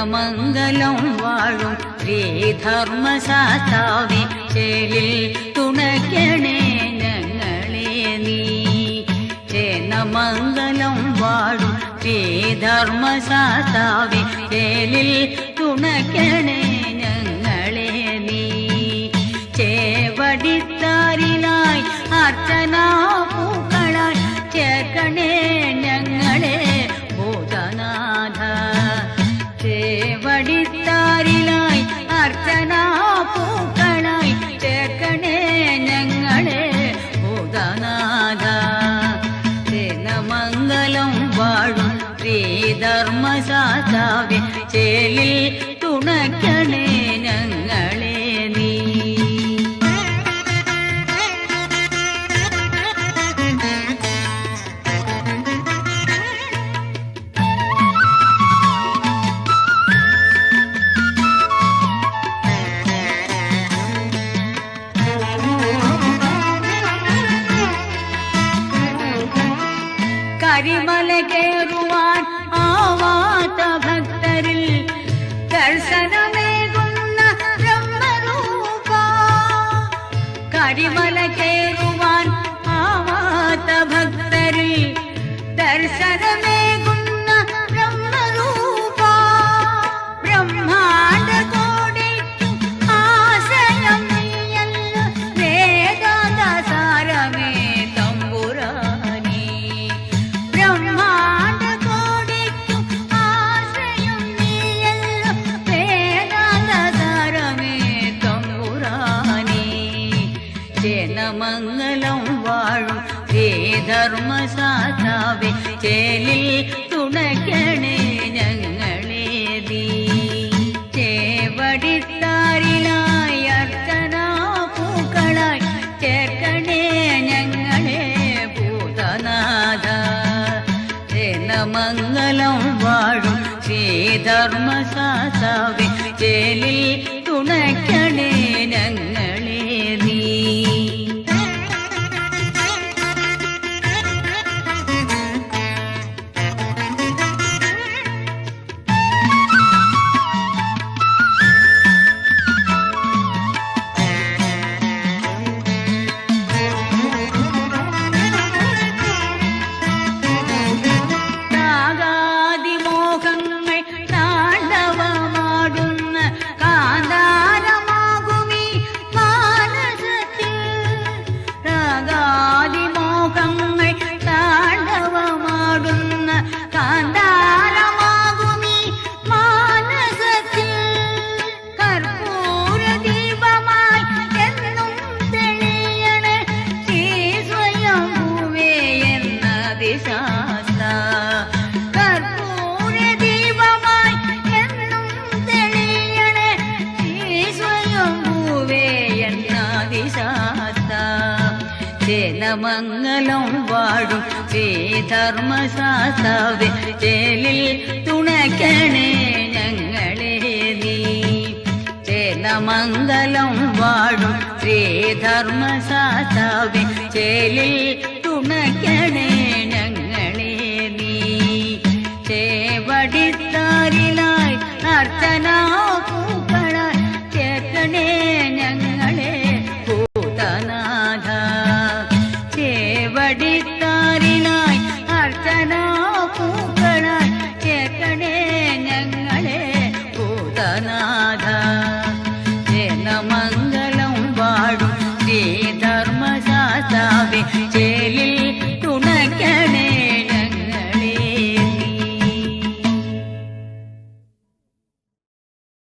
ജനമംഗലം വാഴും ശ്രീധർമ്മശാസ്താവേ ചേലിൽ തുണയ്ക്കണേ ഞങ്ങളെ നീ. ജനമംഗലം വാഴും ശ്രീധർമ്മശാസ്താവേ ചേലിൽ തുണയ്ക്കണേ ഞങ്ങളെ നീ. ചേവടിത്താരിലായി അർച്ചനാ പൂക്കളായി ചേർക്കണേ ഞങ്ങളെ ഭൂതനാഥ. ചേവടിത്താരിലായി അർച്ചനാ പൂക്കളായി ചേർക്കണേ ഞങ്ങളെ ഭൂതനാഥ. ജനമംഗലം വാഴും ശ്രീധർമ്മശാസ്താവേ ചേലിൽ തുണയ്ക്കണേ ഞങ്ങളെ നീ. കരിമല കേറുവാൻ ആവാത്ത ഭക്തരിൽ ദർശനമേകുന്ന ബ്രഹ്മരൂപ. കരിമല കേറുവാൻ ആവാത്ത ഭക്തരിൽ ദർശനമേകുന്ന ബ്രഹ്മരൂപ. ബ്രഹ്മാണ്ഡ കോടിക്കും ആശ്രയം നീയല്ലോ വേദാന്ത സാരമേ തമ്പുരാനേ. ബ്രഹ്മാണ്ഡ കോടിക്കും ആശ്രയം നീയല്ലോ വേദാന്ത സാരമേ തമ്പുരാനേ. ജനമംഗലം വാഴും ശ്രീധർമ്മശാസ്താവേ ചേലിൽ തുണയ്ക്കണേ ഞങ്ങളെ നീ. ചേവടിത്താരിലായി അർച്ചനാ പൂക്കളായി ചേർക്കണേ ഞങ്ങളെ ഭൂതനാഥ. ജനമംഗലം വാഴും ശ്രീധർമ്മശാസ്താവേ ചേലിൽ തുണയ്ക്കണേ ഞങ്ങളെ നീ. രാഗാതിമോഹങ്ങൾ താണ്ഡവമാടുന്ന കാന്താരമാകുമീ മാനസത്തിൽ. രാഗാതിമോഹങ്ങൾ താണ്ഡവമാടുന്ന കാന്താരമാകുമീ മാനസത്തിൽ. കർപ്പൂര ദീപമായി എന്നും തെളിയണേ ശ്രീ സ്വയംഭൂവേ എന്ന ദിശാസ്ത. കർപ്പൂര ദീപമായി എന്നും തെളിയണേ ശ്രീ സ്വയംഭൂവേ എന്ന ദിശാസ്ത. ജനമംഗലം വാഴും ശ്രീധർമ്മശാസ്താവേ ചേലിൽ തുണയ്ക്കണേ ഞങ്ങളെ നീ. ജനമംഗലം വാഴും ശ്രീധർമ്മശാസ്താവേ ചേലിൽ തുണയ്ക്കണേ ഞങ്ങളെ നീ. ചേവടിത്താരിലായി അർച്ചനാ പൂക്കളായി ചേർക്കണേ ഞങ്ങളെ ഭൂതനാഥ. ചേവടിത്താരിലായി അർച്ചനാ പൂക്കളായി ചേർക്കണേ ഞങ്ങളെ ഭൂതനാഥ. ജനമംഗലം വാഴും ശ്രീധർമ്മശാസ്താവേ